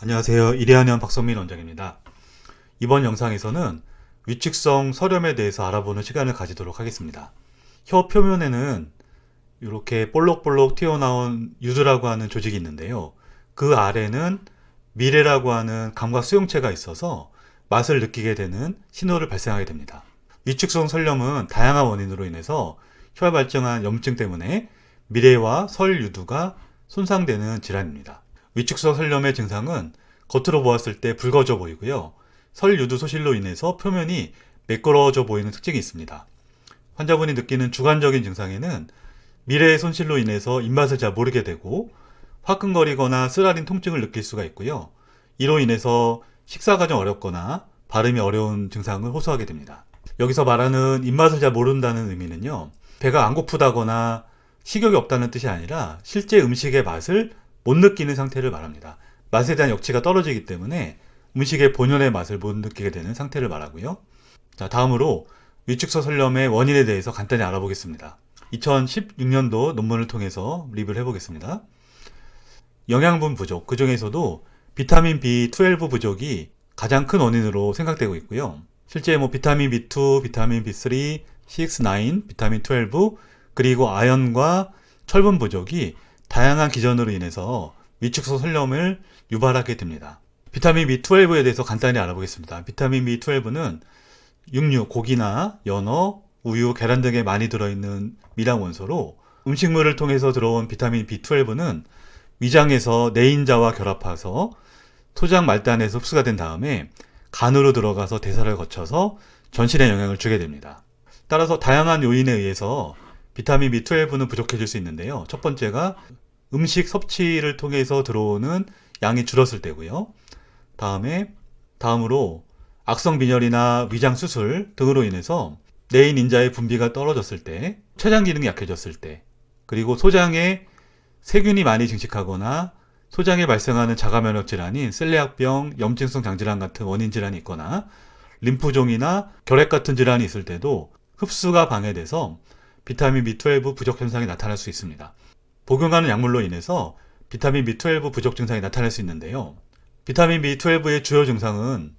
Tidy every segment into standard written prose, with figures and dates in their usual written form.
안녕하세요. 이래한의원 박성민 원장입니다. 이번 영상에서는 위축성 설염에 대해서 알아보는 시간을 가지도록 하겠습니다. 혀 표면에는 이렇게 볼록볼록 튀어나온 유두라고 하는 조직이 있는데요. 그 아래는 미레라고 하는 감각 수용체가 있어서 맛을 느끼게 되는 신호를 발생하게 됩니다. 위축성 설염은 다양한 원인으로 인해서 혀에 발생한 염증 때문에 미레와 설 유두가 손상되는 질환입니다. 위축성 설염의 증상은 겉으로 보았을 때 붉어져 보이고요. 설 유두 소실로 인해서 표면이 매끄러워져 보이는 특징이 있습니다. 환자분이 느끼는 주관적인 증상에는 미레의 손실로 인해서 입맛을 잘 모르게 되고 화끈거리거나 쓰라린 통증을 느낄 수가 있고요. 이로 인해서 식사가 좀 어렵거나 발음이 어려운 증상을 호소하게 됩니다. 여기서 말하는 입맛을 잘 모른다는 의미는요, 배가 안 고프다거나 식욕이 없다는 뜻이 아니라 실제 음식의 맛을 못 느끼는 상태를 말합니다. 맛에 대한 역치가 떨어지기 때문에 음식의 본연의 맛을 못 느끼게 되는 상태를 말하고요. 자, 다음으로 위축성 설염의 원인에 대해서 간단히 알아보겠습니다. 2016년도 논문을 통해서 리뷰를 해보겠습니다. 영양분 부족, 그 중에서도 비타민 B12 부족이 가장 큰 원인으로 생각되고 있고요. 실제 비타민 B2, 비타민 B3, 6, 9, 비타민 12, 그리고 아연과 철분 부족이 다양한 기전으로 인해서 위축성 설염을 유발하게 됩니다. 비타민 B12에 대해서 간단히 알아보겠습니다. 비타민 B12는 육류, 고기나 연어, 우유, 계란 등에 많이 들어있는 미량 원소로 음식물을 통해서 들어온 비타민 B12는 위장에서 내인자와 결합해서 소장 말단에서 흡수가 된 다음에 간으로 들어가서 대사를 거쳐서 전신에 영향을 주게 됩니다. 따라서 다양한 요인에 의해서 비타민 B12는 부족해질 수 있는데요. 첫 번째가 음식 섭취를 통해서 들어오는 양이 줄었을 때고요. 다음으로 악성 빈혈이나 위장 수술 등으로 인해서 내인 인자의 분비가 떨어졌을 때, 췌장 기능이 약해졌을 때, 그리고 소장에 세균이 많이 증식하거나 소장에 발생하는 자가면역 질환인 셀레악병, 염증성 장질환 같은 원인 질환이 있거나 림프종이나 결핵 같은 질환이 있을 때도 흡수가 방해돼서 비타민 B12 부족 현상이 나타날 수 있습니다. 복용하는 약물로 인해서 비타민 B12 부족 증상이 나타날 수 있는데요. 비타민 B12의 주요 증상은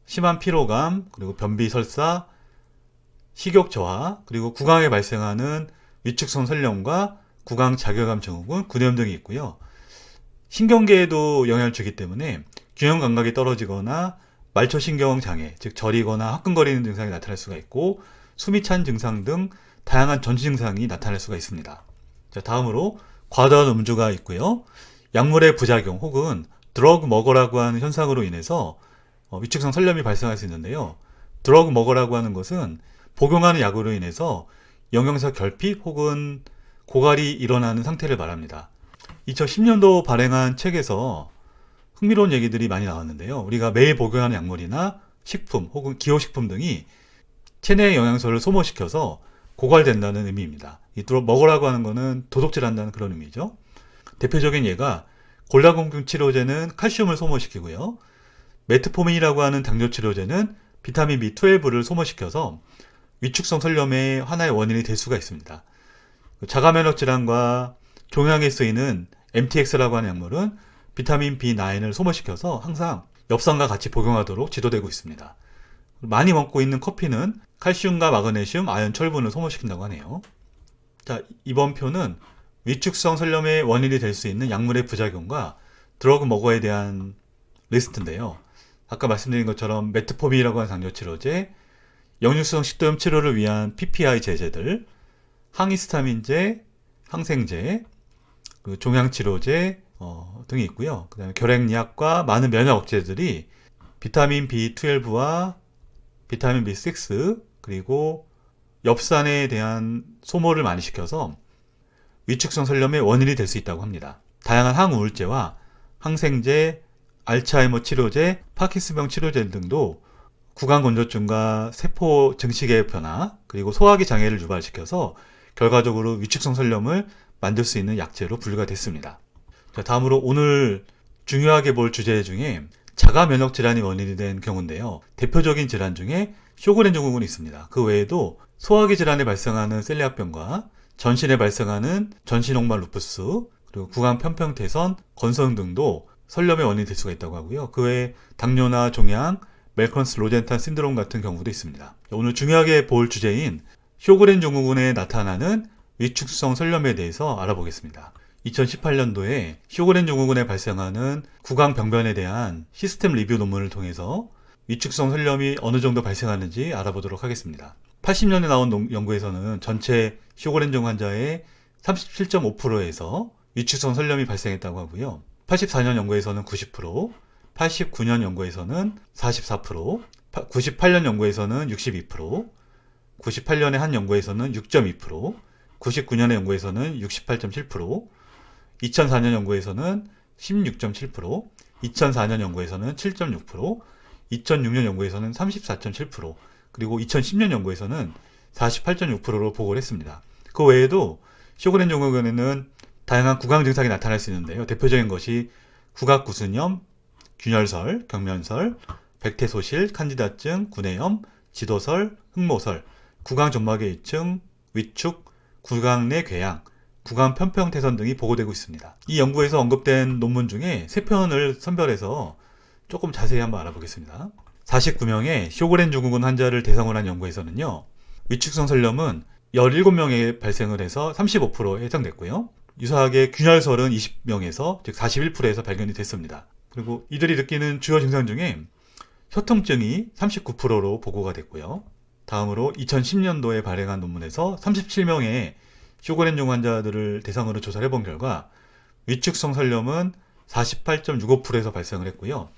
심한 피로감, 그리고 변비 설사, 식욕 저하, 그리고 구강에 발생하는 위축성 설염과 구강 자결감 증후군, 구내염 등이 있고요. 신경계에도 영향을 주기 때문에 균형 감각이 떨어지거나 말초신경 장애, 즉 저리거나 화끈거리는 증상이 나타날 수가 있고 숨이 찬 증상 등 다양한 전치 증상이 나타날 수가 있습니다. 자, 다음으로 과다한 음주가 있고요. 약물의 부작용 혹은 드러그 머거라고 하는 현상으로 인해서 위축성 설염이 발생할 수 있는데요. 드러그 머거라고 하는 것은 복용하는 약으로 인해서 영양소 결핍 혹은 고갈이 일어나는 상태를 말합니다. 2010년도 발행한 책에서 흥미로운 얘기들이 많이 나왔는데요. 우리가 매일 복용하는 약물이나 식품 혹은 기호식품 등이 체내의 영양소를 소모시켜서 고갈된다는 의미입니다. 이 먹으라고 하는 것은 도둑질한다는 그런 의미죠. 대표적인 예가 골다공증 치료제는 칼슘을 소모시키고요. 메트포민이라고 하는 당뇨 치료제는 비타민 B12를 소모시켜서 위축성 설염의 하나의 원인이 될 수가 있습니다. 자가면역 질환과 종양에 쓰이는 MTX라고 하는 약물은 비타민 B9을 소모시켜서 항상 엽산과 같이 복용하도록 지도되고 있습니다. 많이 먹고 있는 커피는 칼슘과 마그네슘, 아연, 철분을 소모시킨다고 하네요. 자, 이번 표는 위축성 설염의 원인이 될 수 있는 약물의 부작용과 드러그 머거에 대한 리스트인데요. 아까 말씀드린 것처럼 메트포민이라고 하는 당뇨 치료제, 역류성 식도염 치료를 위한 PPI 제제들, 항히스타민제, 항생제, 종양치료제 등이 있고요. 그 다음에 결핵약과 많은 면역 억제제들이 비타민 B12와 비타민 B6 그리고 엽산에 대한 소모를 많이 시켜서 위축성 설염의 원인이 될 수 있다고 합니다. 다양한 항우울제와 항생제, 알츠하이머 치료제, 파킨슨병 치료제 등도 구강건조증과 세포 증식의 변화, 그리고 소화기 장애를 유발시켜서 결과적으로 위축성 설염을 만들 수 있는 약제로 분류가 됐습니다. 자, 다음으로 오늘 중요하게 볼 주제 중에 자가 면역 질환이 원인이 된 경우인데요. 대표적인 질환 중에 쇼그렌 증후군이 있습니다. 그 외에도 소화기 질환에 발생하는 셀리악병과 전신에 발생하는 전신홍말 루푸스, 그리고 구강 편평태선, 건성 등도 설염의 원인이 될 수가 있다고 하고요. 그 외에 당뇨나 종양, 멜컨스 로젠탄 신드롬 같은 경우도 있습니다. 오늘 중요하게 볼 주제인 쇼그렌 증후군에 나타나는 위축성 설염에 대해서 알아보겠습니다. 2018년도에 쇼그렌 증후군에 발생하는 구강 병변에 대한 시스템 리뷰 논문을 통해서 위축성 설염이 어느 정도 발생하는지 알아보도록 하겠습니다. 80년에 나온 연구에서는 전체 쇼그렌 증후군 환자의 37.5%에서 위축성 설염이 발생했다고 하고요. 84년 연구에서는 90%, 89년 연구에서는 44%, 98년 연구에서는 62%, 98년의 한 연구에서는 6.2%, 99년의 연구에서는 68.7%, 2004년 연구에서는 16.7%, 2004년 연구에서는 7.6%, 2006년 연구에서는 34.7%, 그리고 2010년 연구에서는 48.6%로 보고를 했습니다. 그 외에도 쇼그렌 증후군에는 다양한 구강 증상이 나타날 수 있는데요. 대표적인 것이 구각구순염, 균열설, 경련설, 백태소실, 칸디다증, 구내염, 지도설, 흑모설, 구강점막의 위층, 위축, 구강 내 궤양, 구강 편평태선 등이 보고되고 있습니다. 이 연구에서 언급된 논문 중에 3편을 선별해서 조금 자세히 한번 알아보겠습니다. 49명의 쇼그렌 증후군 환자를 대상으로 한 연구에서는요, 위축성 설염은 17명에 발생을 해서 35%에 해당됐고요. 유사하게 균열설은 20명에서 즉 41%에서 발견이 됐습니다. 그리고 이들이 느끼는 주요 증상 중에 혀통증이 39%로 보고가 됐고요. 다음으로 2010년도에 발행한 논문에서 37명의 쇼그렌 증후군 환자들을 대상으로 조사를 해본 결과 위축성 설염은 48.65%에서 발생을 했고요.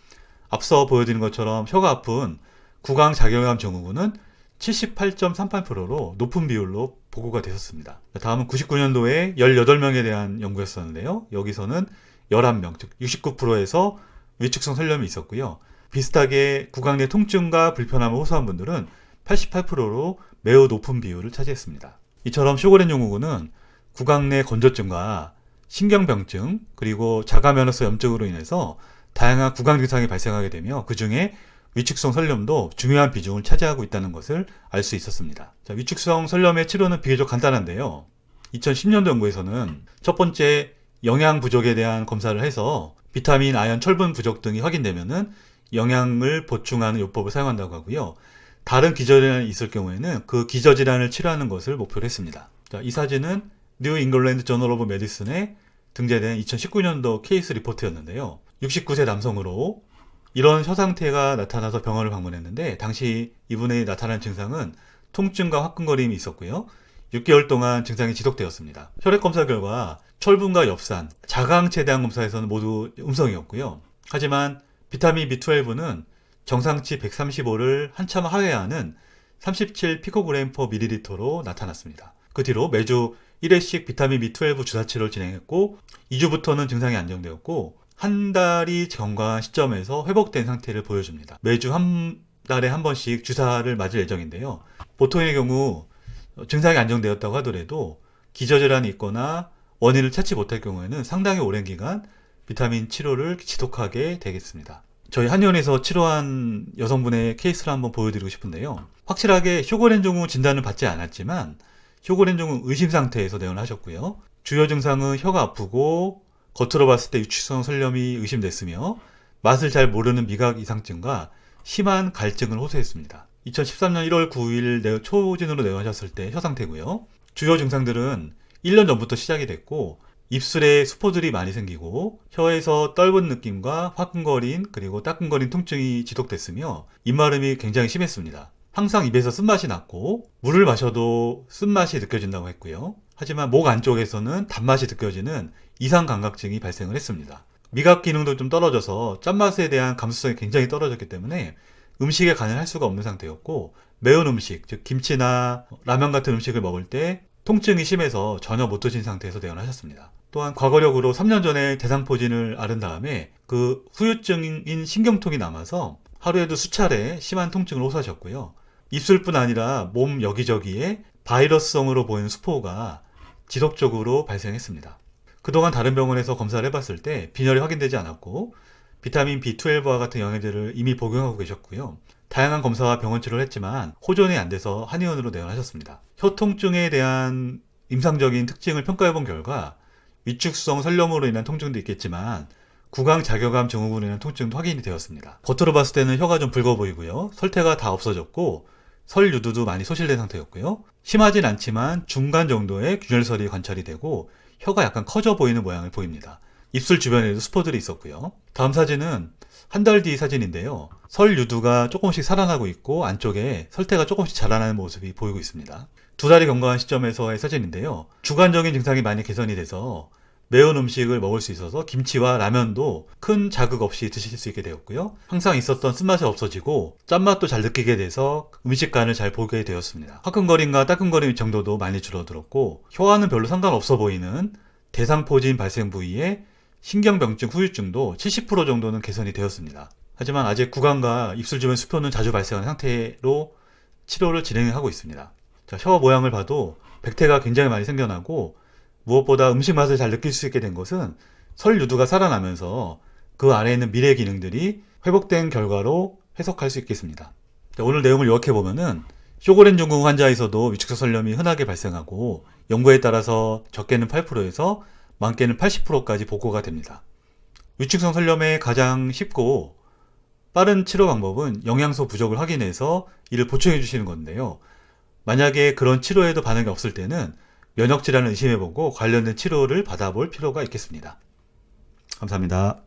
앞서 보여드린 것처럼 혀가 아픈 구강작용암 증후군은 78.38%로 높은 비율로 보고가 됐었습니다. 다음은 99년도에 18명에 대한 연구였었는데요. 여기서는 11명, 즉 69%에서 위축성 설염이 있었고요. 비슷하게 구강 내 통증과 불편함을 호소한 분들은 88%로 매우 높은 비율을 차지했습니다. 이처럼 쇼그렌 증후군은 구강 내 건조증과 신경병증, 그리고 자가면허성 염증으로 인해서 다양한 구강 증상이 발생하게 되며 그 중에 위축성 설염도 중요한 비중을 차지하고 있다는 것을 알 수 있었습니다. 자, 위축성 설염의 치료는 비교적 간단한데요. 2010년도 연구에서는 첫 번째 영양 부족에 대한 검사를 해서 비타민, 아연, 철분 부족 등이 확인되면은 영양을 보충하는 요법을 사용한다고 하고요. 다른 기저질환이 있을 경우에는 그 기저질환을 치료하는 것을 목표로 했습니다. 자, 이 사진은 뉴 잉글랜드 저널 오브 메디슨에 등재된 2019년도 케이스 리포트였는데요. 69세 남성으로 이런 혀 상태가 나타나서 병원을 방문했는데 당시 이분의 나타난 증상은 통증과 화끈거림이 있었고요. 6개월 동안 증상이 지속되었습니다. 혈액 검사 결과 철분과 엽산, 자가항체 대항 검사에서는 모두 음성이었고요. 하지만 비타민 B12는 정상치 135를 한참 하회하는 37 피코그램 퍼 밀리리터로 나타났습니다. 그 뒤로 매주 1회씩 비타민 B12 주사 치료를 진행했고 2주부터는 증상이 안정되었고 한 달이 경과한 시점에서 회복된 상태를 보여줍니다. 매주 한 달에 한 번씩 주사를 맞을 예정인데요. 보통의 경우 증상이 안정되었다고 하더라도 기저질환이 있거나 원인을 찾지 못할 경우에는 상당히 오랜 기간 비타민 치료를 지속하게 되겠습니다. 저희 한의원에서 치료한 여성분의 케이스를 한번 보여드리고 싶은데요. 확실하게 쇼그렌 증후군 진단을 받지 않았지만 쇼그렌 증후군 의심 상태에서 내원을 하셨고요. 주요 증상은 혀가 아프고 겉으로 봤을 때 위축성 설염이 의심됐으며 맛을 잘 모르는 미각 이상증과 심한 갈증을 호소했습니다. 2013년 1월 9일 초진으로 내원하셨을 때 혀 상태고요. 주요 증상들은 1년 전부터 시작이 됐고 입술에 수포들이 많이 생기고 혀에서 떫은 느낌과 화끈거린 그리고 따끔거린 통증이 지속됐으며 입마름이 굉장히 심했습니다. 항상 입에서 쓴맛이 났고 물을 마셔도 쓴맛이 느껴진다고 했고요. 하지만 목 안쪽에서는 단맛이 느껴지는 이상 감각증이 발생을 했습니다. 미각 기능도 좀 떨어져서 짠맛에 대한 감수성이 굉장히 떨어졌기 때문에 음식에 간을 할 수가 없는 상태였고 매운 음식, 즉 김치나 라면 같은 음식을 먹을 때 통증이 심해서 전혀 못 드신 상태에서 내원하셨습니다. 또한 과거력으로 3년 전에 대상포진을 앓은 다음에 그 후유증인 신경통이 남아서 하루에도 수차례 심한 통증을 호소하셨고요. 입술뿐 아니라 몸 여기저기에 바이러스성으로 보이는 수포가 지속적으로 발생했습니다. 그동안 다른 병원에서 검사를 해봤을 때 빈혈이 확인되지 않았고 비타민 B12와 같은 영양제를 이미 복용하고 계셨고요. 다양한 검사와 병원 치료를 했지만 호전이 안 돼서 한의원으로 내원하셨습니다. 혀 통증에 대한 임상적인 특징을 평가해본 결과 위축성 설염으로 인한 통증도 있겠지만 구강 자교감 증후군으로 인한 통증도 확인이 되었습니다. 겉으로 봤을 때는 혀가 좀 붉어 보이고요. 설태가 다 없어졌고 설유두도 많이 소실된 상태였고요. 심하진 않지만 중간 정도의 균열설이 관찰이 되고 혀가 약간 커져 보이는 모양을 보입니다. 입술 주변에도 수포들이 있었고요. 다음 사진은 한 달 뒤 사진인데요. 설유두가 조금씩 살아나고 있고 안쪽에 설태가 조금씩 자라나는 모습이 보이고 있습니다. 두 달이 경과한 시점에서의 사진인데요. 주관적인 증상이 많이 개선이 돼서 매운 음식을 먹을 수 있어서 김치와 라면도 큰 자극 없이 드실 수 있게 되었고요. 항상 있었던 쓴맛이 없어지고 짠맛도 잘 느끼게 돼서 음식간을 잘 보게 되었습니다. 화끈거림과 따끔거림 정도도 많이 줄어들었고 혀와는 별로 상관없어 보이는 대상포진 발생 부위에 신경병증, 후유증도 70% 정도는 개선이 되었습니다. 하지만 아직 구강과 입술 주변 수포는 자주 발생하는 상태로 치료를 진행하고 있습니다. 자, 혀 모양을 봐도 백태가 굉장히 많이 생겨나고 무엇보다 음식 맛을 잘 느낄 수 있게 된 것은 설유두가 살아나면서 그 안에 있는 미래 기능들이 회복된 결과로 해석할 수 있겠습니다. 자, 오늘 내용을 요약해 보면은 쇼고렌 증후군 환자에서도 위축성 설염이 흔하게 발생하고 연구에 따라서 적게는 8%에서 많게는 80%까지 복구가 됩니다. 위축성 설염의 가장 쉽고 빠른 치료 방법은 영양소 부족을 확인해서 이를 보충해 주시는 건데요. 만약에 그런 치료에도 반응이 없을 때는 면역질환을 의심해보고 관련된 치료를 받아볼 필요가 있겠습니다. 감사합니다.